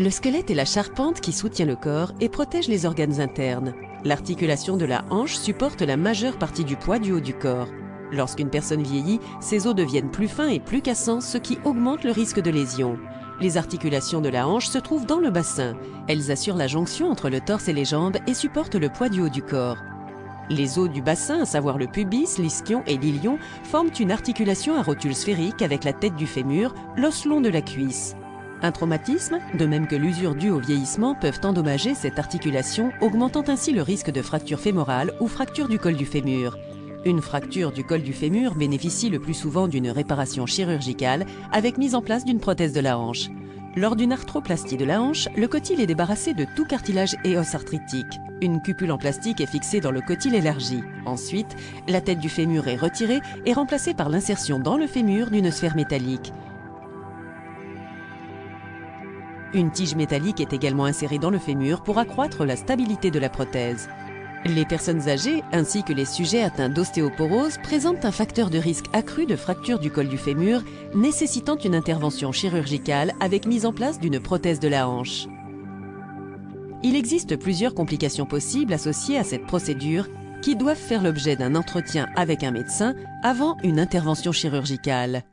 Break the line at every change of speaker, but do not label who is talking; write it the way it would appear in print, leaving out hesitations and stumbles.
Le squelette est la charpente qui soutient le corps et protège les organes internes. L'articulation de la hanche supporte la majeure partie du poids du haut du corps. Lorsqu'une personne vieillit, ses os deviennent plus fins et plus cassants, ce qui augmente le risque de lésion. Les articulations de la hanche se trouvent dans le bassin. Elles assurent la jonction entre le torse et les jambes et supportent le poids du haut du corps. Les os du bassin, à savoir le pubis, l'ischion et l'ilion, forment une articulation à rotule sphérique avec la tête du fémur, l'os long de la cuisse. Un traumatisme, de même que l'usure due au vieillissement, peuvent endommager cette articulation, augmentant ainsi le risque de fracture fémorale ou fracture du col du fémur. Une fracture du col du fémur bénéficie le plus souvent d'une réparation chirurgicale avec mise en place d'une prothèse de la hanche. Lors d'une arthroplastie de la hanche, le cotyle est débarrassé de tout cartilage et os arthritique. Une cupule en plastique est fixée dans le cotyle élargi. Ensuite, la tête du fémur est retirée et remplacée par l'insertion dans le fémur d'une sphère métallique. Une tige métallique est également insérée dans le fémur pour accroître la stabilité de la prothèse. Les personnes âgées, ainsi que les sujets atteints d'ostéoporose, présentent un facteur de risque accru de fracture du col du fémur, nécessitant une intervention chirurgicale avec mise en place d'une prothèse de la hanche. Il existe plusieurs complications possibles associées à cette procédure qui doivent faire l'objet d'un entretien avec un médecin avant une intervention chirurgicale.